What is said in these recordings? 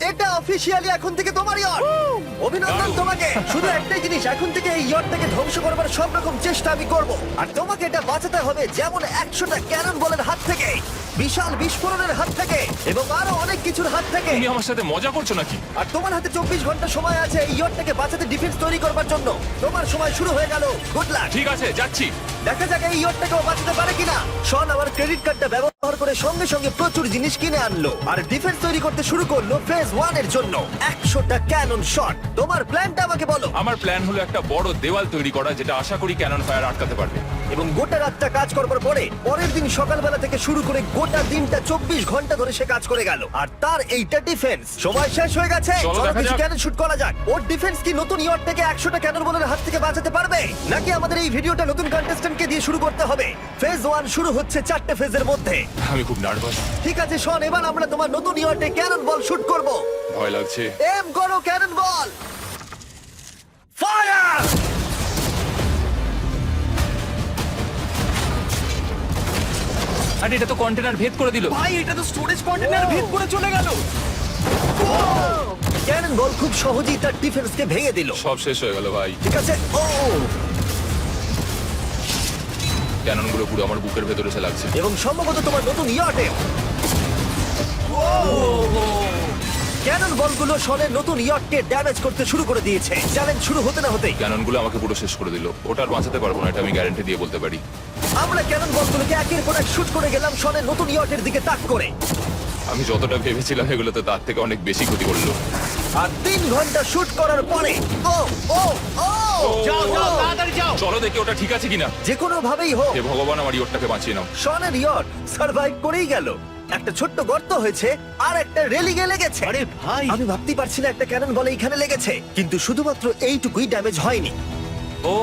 এটা অফিসিয়ালি এখন থেকে তোমার ইয়ট। অভিনন্দন তোমাকে। শুধু একটাই জিনিস, এখন থেকে এই ইয়টটাকে ধ্বংস করবার সব রকম চেষ্টা আমি করব, আর তোমাকে এটা বাঁচাতে হবে যেমন 100টা ক্যানন বলের হাত থেকে, বিশাল বিস্ফোরণের হাত থেকে, এবং আরো অনেক কিছুর হাত থেকে। তুমি আমার সাথে মজা করছো নাকি? আর তোমার হাতে 24 ঘন্টা সময় আছে এই ইয়টটাকে বাঁচাতে, ডিফেন্স তৈরি করবার জন্য। তোমার সময় শুরু হয়ে গেল। Good luck. ঠিক আছে, যাচ্ছি। দেখা যাক এই ইয়টটাকেও বাঁচাতে পারে কিনা। শন আমার ক্রেডিট কার্ডটা ব্যবহার করে সঙ্গে সঙ্গে প্রচুর জিনিস কিনে আনলো আর ডিফেন্স তৈরি করতে শুরু করলো ফেজ 1 এর জন্য 100টা ক্যানন শট। তোমার প্ল্যানটা আমাকে বলো। আমার প্ল্যান হলো একটা বড় দেওয়াল তৈরি করা, যেটা আশা করি ক্যানন ফায়ার আটকাতে পারবে। এবং গোটা রাতটা কাজ করবার পরে পরের দিন সকালবেলা থেকে শুরু করে গোটা দিনটা 24 ঘন্টা ধরে সে কাজ করে গেল, আর তার এইটা ডিফেন্স। সময় শেষ হয়ে গেছে। চলো দেখা কিছু যাক। ক্যানন শুট করা যাক। ওর ডিফেন্স কি নতুন ইয়টটাকে 100টা ক্যানন বলের হাত থেকে বাঁচাতে পারবে, নাকি আমাদের এই ভিডিওটা নতুন কন্টেস্ট্যান্টকে দিয়ে শুরু করতে হবে? ফেজ 1 শুরু হচ্ছে 4টে ফেজের মধ্যে। আমি খুব নার্ভাস। ঠিক আছে শন, এবার আমরা তোমার নতুন ইয়টে ক্যানন বল শুট করব। ভয় লাগছে। এম করো ক্যানন বল। ফায়ার! আরে এটা তো কন্টেনার ভেদ করে দিল। ভাই এটা তো স্টোরেজ কন্টেনার ভেদ করে চলে গেল। ক্যানন বল খুব সহজেই তার ডিফেন্সকে ভেঙে দিল। সব শেষ হয়ে গেল ভাই। ঠিক আছে। ও ক্যানন গুলো পুরো আমার বুকের ভেতরে এসে লাগছে। এবং সম্ভবত তোমার নতুন ইয়টে ক্যানন বলগুলো শনের নতুন ইয়টকে ড্যামেজ করতে শুরু করে দিয়েছে। চ্যালেঞ্জ শুরু হতে না হতেই ক্যানন গুলো আমাকে পুরো শেষ করে দিল। ওটা আর বাঁচাতে পারবো না, এটা আমি গ্যারান্টি দিয়ে বলতে পারি। আমরা ক্যানন বলগুলোকে একের পর এক শুট করে গেলাম শনের নতুন ইয়টের দিকে তাক করে। আমি যতটা ভেবেছিলাম এগুলো তো তার থেকে অনেক বেশি ক্ষতি করলো। আর 3 ঘন্টা শুট করার পরে ও ও ও যাও যাও তাড়াতাড়ি যাও। চলো দেখি ওটা ঠিক আছে কিনা। যে কোনো ভাবেই হোক হে ভগবান, আমার ইয়টটাকে বাঁচিয়ে নাও। শনের ইয়ট সার্ভাইভ করেই গেল। একটা ছোট্ট গর্ত হয়েছে আর একটা রেলিং এ লেগেছে। আরে ভাই আমি ভাবতেই পারছি না একটা ক্যানন বলে এখানে লেগেছে, কিন্তু শুধুমাত্র এইটুকুই ড্যামেজ হয়নি। ও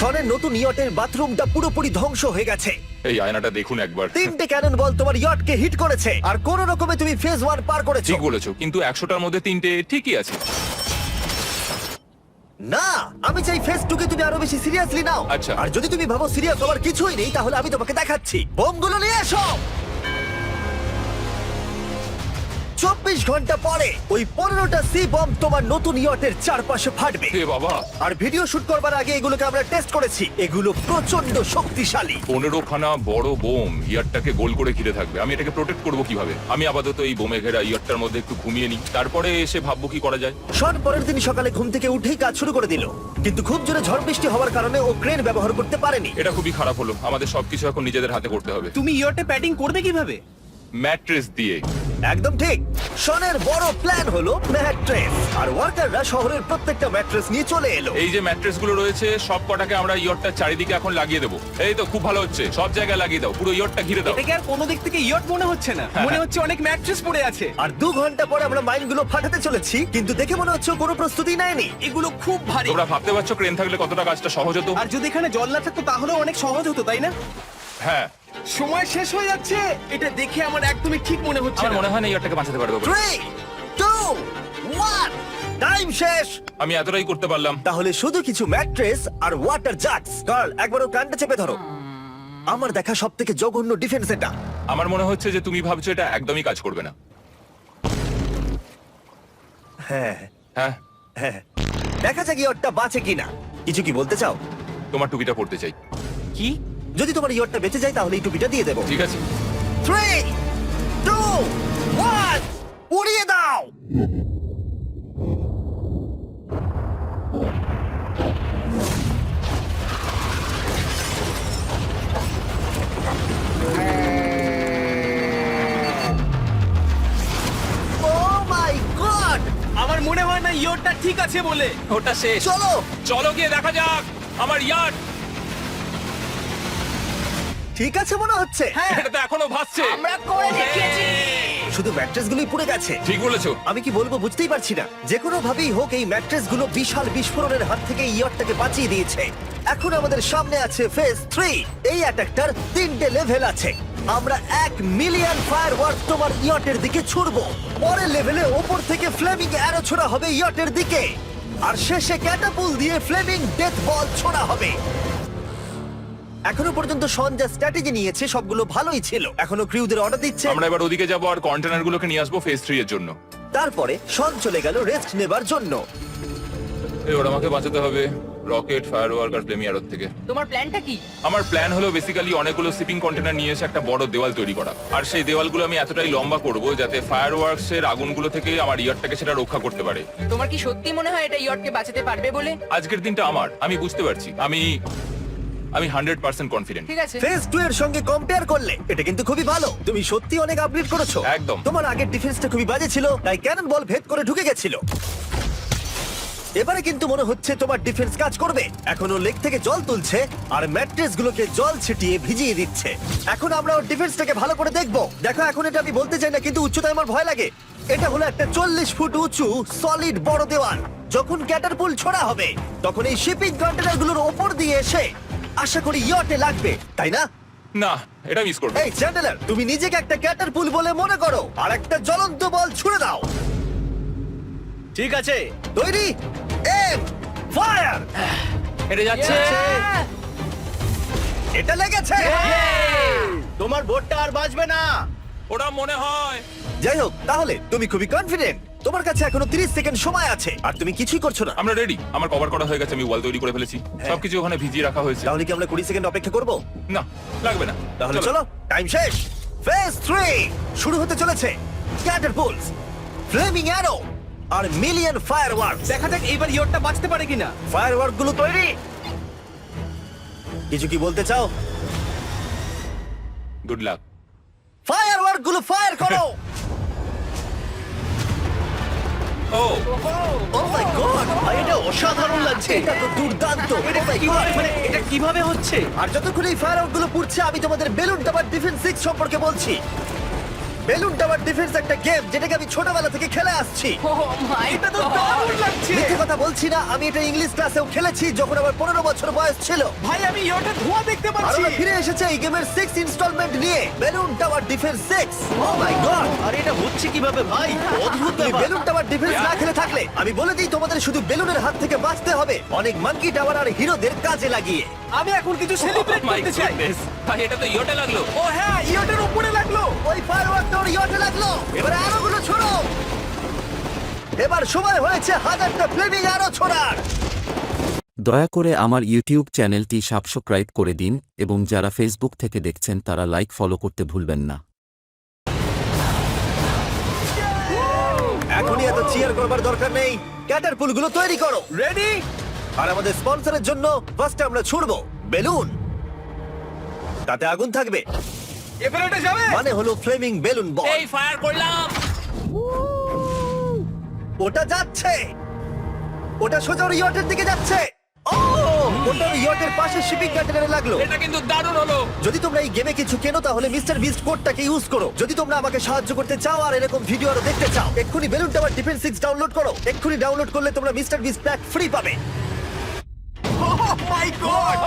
শনের নতুন ইয়টের বাথরুমটা পুরোপুরি ধ্বংস হয়ে গেছে। এই আয়নাটা দেখুন একবার। 3টে ক্যানন বল তোমার ইয়টকে হিট করেছে, আর কোন রকমে তুমি ফেজ 1 পার করেছো। ঠিক বলেছো, কিন্তু 100টার মধ্যে 3টে ঠিকই আছে। না, আমি চাই ফেজ 2 কে তুমি আরো বেশি সিরিয়াসলি নাও। আচ্ছা। আর যদি তুমি ভাবো সিরিয়াস হওয়ার কিছুই নেই, তাহলে আমি তোমাকে দেখাচ্ছি। বোমগুলো নিয়ে এসো। 24 ঘন্টা পরে ওই 15টা সি বম তোমার নতুন ইয়টের চারপাশে ফাটবে। হে বাবা, আর ভিডিও শুট করবার আগে এগুলোকে আমরা টেস্ট করেছি। এগুলো প্রচন্ড শক্তিশালী। 15খানা বড় বোম ইয়ারটাকে গোল করে ঘিরে থাকবে। আমি এটাকে প্রোটেক্ট করব কিভাবে? আমি আপাতত এই বোমে ঘেরা ইয়ারটার মধ্যে একটু ঘুমিয়ে নিই, তারপরে এসে ভাববো কি করা যায়। শন পরের দিন সকালে ঘুম থেকে উঠেই কাজ শুরু করে দিল, কিন্তু খুব জোরে ঝড় বৃষ্টি হওয়ার কারণে ও ক্রেন ব্যবহার করতে পারেনি। এটা খুবই খারাপ হলো। আমাদের সবকিছু এখন নিজেদের হাতে করতে হবে। তুমি ইয়টে প্যাডিং করবে কিভাবে? ম্যাট্রেস দিয়ে। একদম ঠিক। শনের বড় প্ল্যান হলো ম্যাট্রেস, আর ওয়ার্কাররা শহরের প্রত্যেকটা ম্যাট্রেস নিয়ে চলে এলো। এই যে ম্যাট্রেস গুলো রয়েছে সব কটাকে আমরা ইয়রটার চারিদিকে এখন লাগিয়ে দেবো। এই তো খুব ভালো হচ্ছে, সব জায়গায় লাগিয়ে দাও, পুরো ইয়রটা ঘিরে দাও। এটাকে আর কোনো দিক থেকে ইয়ট মনে হচ্ছে না, মনে হচ্ছে অনেক ম্যাট্রেস পড়ে আছে। আর 2 ঘন্টা পরে আমরা মাইনগুলো ফাটাতে চলেছি, কিন্তু দেখে মনে হচ্ছে ও কোনো প্রস্তুতি নেয়নি। এগুলো খুব ভারী। তোমরা ভাবতে পারছো ক্রেন থাকলে কতটা কাজটা সহজ হতো? আর যদি এখানে জল না থাকতো তাহলেও অনেক সহজ হতো, তাই না? হ্যাঁ, সময় শেষ হয়ে যাচ্ছে। এটা দেখে আমার একদমই ঠিক মনে হচ্ছে আমার না। মনে হয় না ইয়রটাকে বাঁচাতে পারবো। 3 2 1 টাইম শেষ। আমি এতটাই করতে পারলাম। তাহলে শুধু কিছু ম্যাট্রেস আর ওয়াটার জাগস। কার্ল, একবারও কানটা চেপে ধরো। আমার দেখা সবথেকে জঘন্য ডিফেন্স এটা। আমার মনে হচ্ছে যে তুমি ভাবছো এটা একদমই কাজ করবে না। হ্যাঁ হ্যাঁ, হ্যাঁ, দেখা যাক ইয়রটা বাঁচে কিনা। কিছু কি বলতে চাও? তোমার টুপিটা পড়তে চাই। কি? যদি তোমার ইয়রটা বেঁচে যায় তাহলে এই টুপিটা দিয়ে দেবো। ঠিক আছে। 3 2 1 উড়িয়ে দাও। Oh my God! আমার মনে হয় না ইয়টটা ঠিক আছে বলে। ওটা শেষ। চলো চলো গিয়ে দেখা যাক আমার ইয়ার্ড। ঠিক আছে মনে হচ্ছে। হ্যাঁ, এটা তো এখনো ভাসছে। আমরা করে দেখিয়েছি। শুধু ম্যাট্রেস গুলোই পুড়ে গেছে। ঠিক বলেছো। আমি কি বলবো বুঝতেই পারছি না। যে কোনো ভাবেই হোক এই ম্যাট্রেস গুলো বিশাল বিস্ফোরণের হাত থেকে ইয়টটাকে বাঁচিয়ে দিয়েছে। এখন আমাদের সামনে আছে ফেজ 3। এই অ্যাটাকটার 3টে লেভেল আছে। আমরা 1 মিলিয়ন ফায়ারওয়ার্ক তোমার ইয়টের দিকে ছুড়বো। পরের লেভেলে ওপর থেকে ফ্লেমিং অ্যারো ছোড়া হবে ইয়টের দিকে, আর শেষে ক্যাটাপুল দিয়ে ফ্লেমিং ডেথ বল ছোড়া হবে। এখনো পর্যন্ত শন যা স্ট্র্যাটেজি নিয়েছে সবগুলো ভালোই ছিল। এখনো ক্রিউদের অর্ডার দিচ্ছে। আমরা এবার ওদিকে যাবো আর কন্টেনার গুলোকে নিয়ে আসবো ফেজ 3 এর জন্য। তারপরে শন চলে গেল রেস্ট নেবার জন্য। এবার আমাকে বাঁচাতে হবে রকেট, ফায়ারওয়ার্ক আর ফ্লেমি অ্যারোর থেকে। তোমার প্ল্যানটা কি? আমার প্ল্যান হলো বেসিক্যালি অনেকগুলো শিপিং কন্টেনার নিয়ে এসে একটা বড় দেওয়াল তৈরি করা, আর সেই দেওয়ালগুলো আমি এতটাই লম্বা করব যাতে ফায়ারওয়ার্কস এর আগুনগুলো থেকে আমার ইয়ারটাকে সেটা রক্ষা করতে পারে। তোমার কি সত্যি মনে হয় এটা ইয়টকে বাঁচাতে পারবে বলে? আজকের দিনটা আমার, আমি বুঝতে পারছি, আমি 100% কনফিডেন্ট। ঠিক আছে। ফেজ 2 এর সঙ্গে কম্পেয়ার করলে এটা কিন্তু খুবই ভালো। তুমি সত্যি অনেক আপগ্রেড করেছো। একদম। তোমার আগের ডিফেন্সটা খুবই বাজে ছিল, তাই ক্যানন বল ভেদ করে ঢুকে গেছিল। এবারে কিন্তু মনে হচ্ছে তোমার ডিফেন্স কাজ করবে। এখনো লেক থেকে জল তুলছে আর ম্যাট্রেস গুলোকে জল ছিটিয়ে ভিজিয়ে দিচ্ছে। এখন আমরা ওর ডিফেন্সটাকে ভালো করে দেখবো। দেখো, এখন এটা আমি বলতে চাই না, কিন্তু উচ্চতায় আমার ভয় লাগে। এটা হলো একটা 40 ফুট উঁচু সলিড বড় দেওয়াল। যখন ক্যাটারপুল ছোড়া হবে তখন এই শিপিং কন্টেনার গুলোর ওপর দিয়ে এসে আশা করি ইয়টে লাগবে, তাই না? না, এটা মিস করব। এই চ্যান্ডেলার, তুমি নিজেকে একটা ক্যাটারপুল বলে মনে করো আর একটা জ্বলন্ত বল ছুড়ে দাও। ঠিক আছে। তৈরি, এম ফায়ার। এটা যাচ্ছে। এটা লেগেছে। তোমার বোটটা আর বাঁচবে না। ওটা মনে হয়। যাই হোক, তাহলে তুমি খুবই কনফিডেন্ট। তোমার কাছে এখনো 30 সেকেন্ড সময় আছে আর তুমি কিছুই করছো না। আমরা রেডি, আমার কভার করা হয়ে গেছে, আমি ওয়াল তৈরি করে ফেলেছি, সবকিছু ওখানে ভিজিয়ে রাখা হয়েছে। তাহলে কি আমরা 20 সেকেন্ড অপেক্ষা করব? না, লাগবে না। তাহলে চলো, টাইম শেষ। ফেজ 3 শুরু হতে চলেছে। ক্যাটারপুলস, ফ্লেমিং অ্যারো আর মিলিয়ন ফায়ারওয়ার্কস। দেখা যাক এইবার ইয়টটা বাঁচতে পারে কিনা। ফায়ারওয়ার্ক গুলো তৈরি। কিছু কি বলতে চাও? Good luck. ফায়ারওয়ার্ক গুলো ফায়ার করো। ও ও মাই গড, ভাই, এটা অসাধারণ লাগছে। এটা তো দুর্দান্ত। এটা Oh my কিভাবে God! মানে এটা কিভাবে হচ্ছে? আর যতক্ষণ এই ফায়ারওয়ার্ক গুলো পুড়ছে আমি তোমাদের বেলুন টাওয়ার ডিফেন্স 6 সম্পর্কে বলছি। বেলুন টাওয়ার ডিফেন্স একটা গেম যেটাকে আমি ছোটবেলা থেকে খেলে আসছি। ও মাই এটা তো দারুণ লাগছে। মিথ্যে কথা বলছি না, আমি এটা ইংলিশ ক্লাসেও খেলেছি যখন আমার 15 বছর বয়স ছিল। ভাই, আমি ইয়টের ধোঁয়া দেখতে আর পাচ্ছি। ওরা ফিরে এসেছে এই গেমের 6 ইনস্টলমেন্ট নিয়ে, বেলুন টাওয়ার ডিফেন্স 6। ও মাই গড, আর এটা হচ্ছে কিভাবে ভাই? অদ্ভুত তুমি ব্যাপার। বেলুন টাওয়ার ডিফেন্স না খেলে থাকলে আমি বলে দিই তোমাদের শুধু বেলুনের হাত থেকে বাঁচতে হবে অনেক মাঙ্কি টাওয়ার আর হিরোদের কাজে লাগিয়ে। আমি এখন কিছু সেলিব্রেট মাই করতে চাই। গুডনেস, ভাই এটা তো ইয়োটা লাগলো। ও হ্যাঁ, ইয়টের উপরে লাগলো। ওই ফায়ারওয়ার্কটা ওর ইয়টে লাগলো। এবারে আরোগুলো ছোড়ো। এবার সময় হয়েছে 1000টা ফ্লেমিং আরো ছোড়ার। দয়া করে আমার ইউটিউব চ্যানেলটি সাবস্ক্রাইব করে দিন এবং যারা ফেসবুক থেকে দেখছেন তারা লাইক ফলো করতে ভুলবেন না। এখনই এত চিয়ার করবার দরকার নেই, ক্যাটারপুল গুলো তৈরি করো। রেডি? আর আমাদের স্পন্সরের জন্য ফার্স্টে আমরা ছুড়বো বেলুন, তাতে আগুন থাকবে, এবার এটা যাবে। মানে হলো ফ্লেমিং বেলুন বল। এই ফায়ার করলাম। ওটা যাচ্ছে, ওটা সোজা ওর ইয়টের দিকে যাচ্ছে। ও, ওটা ওর ইয়টের পাশে শিপিং কন্টেনারে লাগলো। এটা কিন্তু দারুণ হলো। যদি তোমরা এই গেমে কিছু কেনো তাহলে মিস্টার বিস্ট কোডটাকে ইউজ করো। যদি তোমরা আমাকে সাহায্য করতে চাও আর এরকম ভিডিও আরো দেখতে চাও, এক্ষুনি বেলুন টাওয়ার ডিফেন্স 6 ডাউনলোড করো। এক্ষুনি ডাউনলোড করলে তোমরা মিস্টার বিস্ট প্যাক ফ্রি পাবে। ও মাই গড।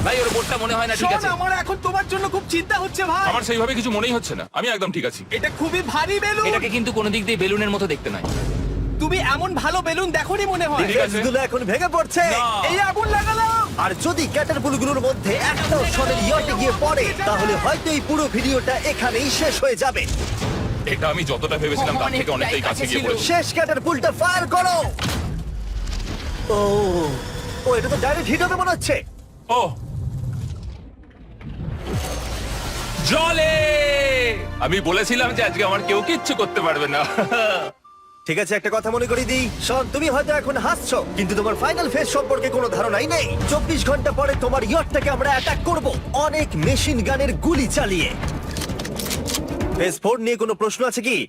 ভাই ওর বোটটা মনে হয় না ঠিক শোন, আছে। আমার এখন তোমার জন্য খুব চিন্তা হচ্ছে ভাই। আমার সেইভাবে কিছু মনেই হচ্ছে না, আমি একদম ঠিক আছি। এটা খুবই ভারী বেলুন। এটাকে কিন্তু কোনো দিক দিয়ে বেলুনের মতো দেখতে নয়। তুমি এমন ভালো বেলুন দেখোনি মনে হয়। ঠিক আছে। গুলো এখন ভেঙে পড়ছে। না। এই আগুন লাগালাম। আর যদি ক্যাটারপুলগুলোর মধ্যে একটাও শনের ইয়টে গিয়ে পড়ে তাহলে হয়তো এই পুরো ভিডিওটা এখানেই শেষ হয়ে যাবে। এটা আমি যতটা ভেবেছিলাম তার থেকে অনেকটাই কাছে গিয়ে পড়েছে। শেষ ক্যাটারপুলটা ফায়ার করো। ও ও, এটা তো ডাইরেক্ট হিট হবে মনে হচ্ছে। ও জলে, আমি বলেছিলাম যে আজকে আমার কেউ কিচ্ছু করতে পারবে না। ঠিক আছে, একটা কথা মনে করিয়ে দিই, শন, তুমি হয়তো এখন হাসছো কিন্তু তোমার ফাইনাল ফেজ সম্পর্কে কোনো ধারণাই নেই। 24 ঘন্টা পরে তোমার ইয়টটাকে আমরা অ্যাটাক করব অনেক মেশিন গানের গুলি চালিয়ে। ফেজ 4 নিয়ে কোনো প্রশ্ন আছে কি?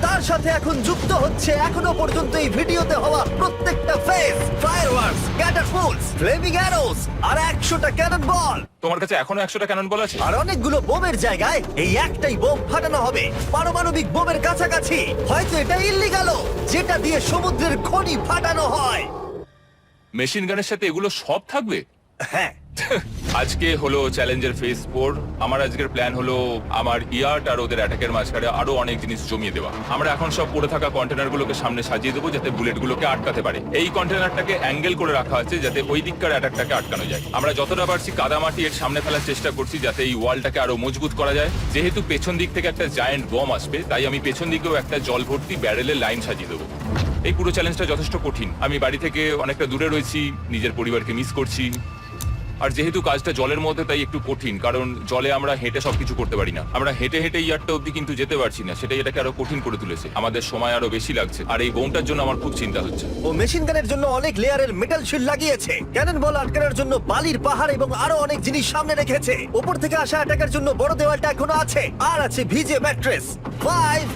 তার সাথে এখন যুক্ত হচ্ছে এখনো পর্যন্ত এই ভিডিওতে হওয়া প্রত্যেকটা phase, fireworks, catapults, flaming arrows আর 100টা ক্যানন বল। তোমার কাছে এখনো 100টা ক্যানন বল আছে? আর অনেকগুলো বোমের জায়গায় এই একটাই বোম ফাটানো হবে, পারমাণবিক বোমের কাছাকাছি। হয়তো এটা ইল্লিগাল, যেটা দিয়ে সমুদ্রের খনি ফাটানো হয়। মেশিন গানের সাথে এগুলো সব থাকবে? হ্যাঁ, আজকে হলো চ্যালেঞ্জের ফেজ 4। আমার আজকের প্ল্যান হলো আমার ইয়ার্ট আর ওদের অ্যাটাকের মাঝখানে আরো অনেক জিনিস জমিয়ে দেওয়া। আমরা এখন সব পড়ে থাকা কন্টেনারগুলোকে সামনে সাজিয়ে দেবো যাতে বুলেটগুলোকে আটকাতে পারে। এই কন্টেনারটাকে অ্যাঙ্গেল করে রাখা আছে যাতে ওই দিককার অ্যাটাকটাকে আটকানো যায়। আমরা যতটা পারছি কাদামাটি এর সামনে ফেলার চেষ্টা করছি যাতে এই ওয়ালটাকে আরো মজবুত করা যায়। যেহেতু পেছন দিক থেকে একটা জায়ান্ট বম আসবে, তাই আমি পেছন দিকেও একটা জল ভর্তি ব্যারেলের লাইন সাজিয়ে দেবো। এই পুরো চ্যালেঞ্জটা যথেষ্ট কঠিন। আমি বাড়ি থেকে অনেকটা দূরে রয়েছি, নিজের পরিবারকে মিস করছি। আর যেহেতু কাজটা জলের মধ্যে, তাই একটু কঠিন, কারণ জলে আমরা হেঁটে সবকিছু করতে পারি না। আমরা হেঁটে হেঁটে ইয়ারটা অব্দি কিন্তু যেতে পারছি না, সেটাই এটাকে আরো কঠিন করে তুলেছে। আমাদের সময় আরো বেশি লাগছে, আর এই বোমটার জন্য আমার খুব চিন্তা হচ্ছে। ও মেশিন গানের জন্য অনেক লেয়ারের মেটাল শিল্ড লাগিয়েছে, ক্যানন বল আটকানোর জন্য বালির পাহাড় এবং আরো অনেক জিনিস সামনে রেখেছে। উপর থেকে আসা অ্যাটাকের জন্য বড় দেওয়ালটা এখনো আছে, আর আছে ভিজে ম্যাট্রেস। 5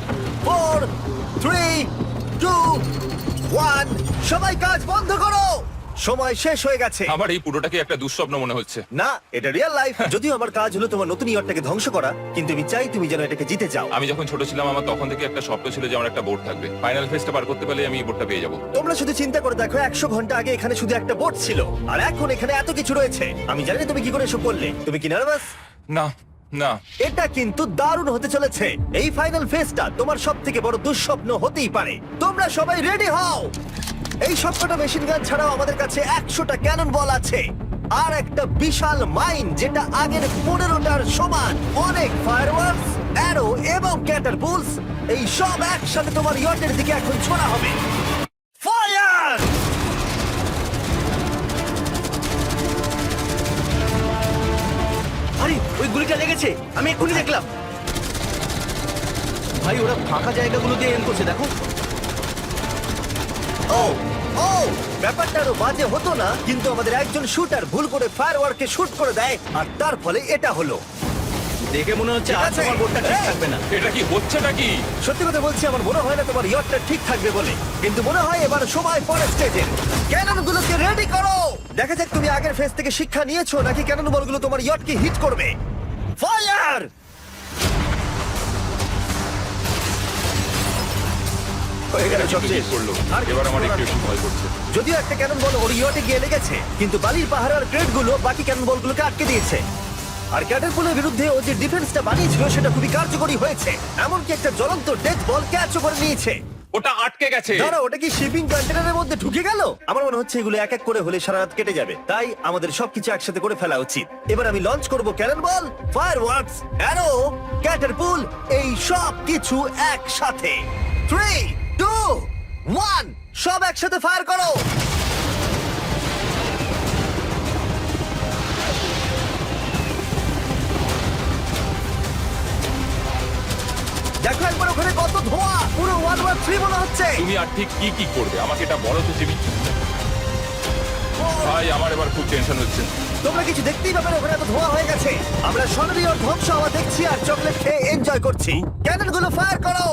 4 3 2 1 সবাই কাজ বন্ধ করো, সময় শেষ হয়ে গেছে। আমার এই পুরোটাকে একটা দুঃস্বপ্ন মনে হচ্ছে। না, এটা রিয়েল লাইফ। যদিও আমার কাজ হলো তোমার নতুন ইয়ারটাকে ধ্বংস করা, কিন্তু আমি চাই তুমি যেন এটাকে জিতে যাও। আমি যখন ছোট ছিলাম, আমার তখন থেকে একটা স্বপ্ন ছিল যে আমার একটা বোট থাকবে। ফাইনাল ফেজটা পার করতে পারলে আমি এই বোটটা পেয়ে যাবো। তোমরা শুধু চিন্তা করে দেখো, 100 ঘন্টা আগে এখানে শুধু একটা বোট ছিল, আর এখন এখানে এত কিছু রয়েছে। আমি জানি না তুমি কি করে এসব করলে। তুমি কি নার্ভাস? না না, এটা কিন্তু দারুণ হতে চলেছে। এই ফাইনাল ফেজটা তোমার সবথেকে বড় দুঃস্বপ্ন হতেই পারে। তোমরা সবাই রেডি হও। এই সবকটা মেশিন গান ছাড়াও আমাদের কাছে 100টা ক্যানন বল আছে, আর একটা বিশাল মাইন যেটা আগের 15টার সমান। অনেক ফায়ারওয়ার্কস, অ্যারো এবং ক্যাটারপুলস, এই সব একসাথে তোমার ইয়টের দিকে এখন ছোড়া হবে। ফায়ার! আরে ওই গুলিটা লেগেছে, আমি এক্ষুনি দেখলাম। ভাই ওরা ফাঁকা জায়গাগুলো দিয়ে এম করছে, দেখো। ও ও ব্যাপারটা আরো বাজে হতো না, কিন্তু আমাদের একজন শুটার ভুল করে ফায়ারওয়ার্ককে শুট করে দেয়, আর তার ফলে এটা হলো। দেখে মনে হচ্ছে ঠিক আজ আছে। তোমার বোটটা ঠিক থাকবে না। এটা কি হচ্ছে নাকি? সত্যি কথা বলছি, আমার মনে হয় না তোমার ইয়টটা ঠিক থাকবে বলে, কিন্তু মনে হয় এবার সময় পরের স্টেজের। ক্যাননগুলোকে রেডি করো। দেখা যাক তুমি আগের ফেজ থেকে শিক্ষা নিয়েছো নাকি ক্যানন বলগুলো তোমার ইয়টকে হিট করবে। ফায়ার! হয়ে গেল সব শেষ। করলো। আর এবার আমার কিছু একটু করার নেই। ভয় করছে। যদিও একটা ক্যানন বল ওর ইয়টে গিয়ে লেগেছে, কিন্তু বালির পাহাড় আর ক্রেটগুলো বাকি ক্যানন বলগুলোকে আটকে দিয়েছে। আর ক্যাটারপুলের বিরুদ্ধে ও যে ডিফেন্সটা বানিয়েছিল সেটা খুবই কার্যকরী হয়েছে। এমনকি একটা জ্বলন্ত ডেথ বল ক্যাচও করে নিয়েছে। ওটা আটকে গেছে। দাঁড়া, ওটা কি শিপিং কন্টেনারের মধ্যে ঢুকে গেল? আমার মনে হচ্ছে এগুলো এক এক করে হলে সারা রাত কেটে যাবে, তাই আমাদের সবকিছু একসাথে করে ফেলা উচিত। এবার আমি লঞ্চ করব ক্যানন বল, ফায়ারওয়ার্কস, অ্যারো, ক্যাটারপুল, এই সব কিছু একসাথে। 3 2 1 সব একসাথে ফায়ার করো। দেখো একবার ওখানে কত ধোঁয়া, পুরো 1 ওয়ার 3 মনে হচ্ছে। তুমি আর ঠিক কি কি করবে আমাকে এটা বলো তো জিমি। ভাই আমার এবার খুব টেনশন হচ্ছে। তোমরা কিছু দেখতেই পাবে না, ওখানে এত ধোঁয়া হয়ে গেছে। আমরা স্বর্ণীয় ধ্বংস হওয়া দেখছি আর চকলেট খেয়ে এনজয় করছি। ক্যাননগুলো ফায়ার করো।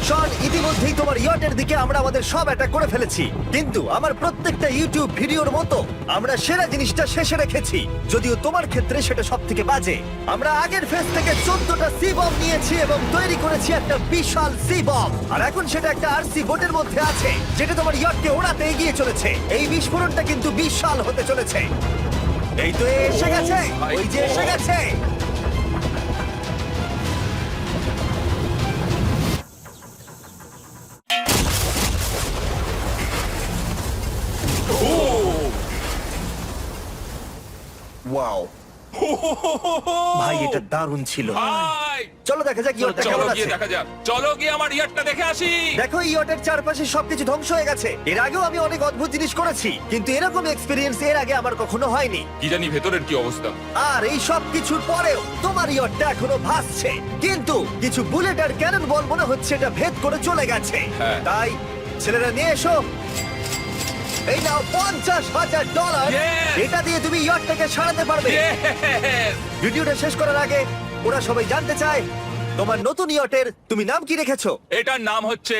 শন, ইতিমধ্যেই তোমার ইয়টের দিকে আমরা আমাদের সব অ্যাটাক করে ফেলেছি, কিন্তু আমার প্রত্যেকটা ইউটিউব ভিডিওর মতো আমরা সেরা জিনিসটা শেষে রেখেছি। যদিও তোমার ক্ষেত্রে সেটা সব থেকে বাজে। আমরা আগের ফেজ থেকে 14টা সি বম নিয়েছি এবং তৈরি করেছি একটা বিশাল সি বম, আর এখন সেটা একটা আরসি বোটের মধ্যে আছে যেটা তোমার ইয়টকে ওড়াতে এগিয়ে চলেছে। এই বিস্ফোরণটা কিন্তু বিশাল হতে চলেছে। এই তো এসে গেছে, ওই যে এসে গেছে। ওয়াও ভাই, এটা দারুণ ছিল। ভাই চলো দেখা যাক ইয়টটা চলো কেমন গিয়ে আছে। দেখা যাক, চলো গিয়ে আমার ইয়ারটা দেখে আসি। দেখো, এই ইয়টের চারপাশে সবকিছু ধ্বংস হয়ে গেছে। এর আগেও আমি অনেক অদ্ভুত জিনিস করেছি, কিন্তু এরকম এক্সপেরিয়েন্স এর আগে আমার কখনো হয়নি। কি জানি ভেতরের কি অবস্থা। আর এই সব কিছুর পরেও তোমার ইয়টটা এখনো ভাসছে, কিন্তু কিছু বুলেট আর ক্যানন বল মনে হচ্ছে এটা ভেদ করে চলে গেছে। হ্যাঁ। তাই ছেলেরা নিয়ে এসো। এই নাও $50,000। Yes! এটা দিয়ে তুমি ইয়টটাকে সারাতে পারবে। Yes! ভিডিওটা শেষ করার আগে ওরা সবাই জানতে চায় তোমার নতুন ইয়টের তুমি নাম কি রেখেছো? এটার নাম হচ্ছে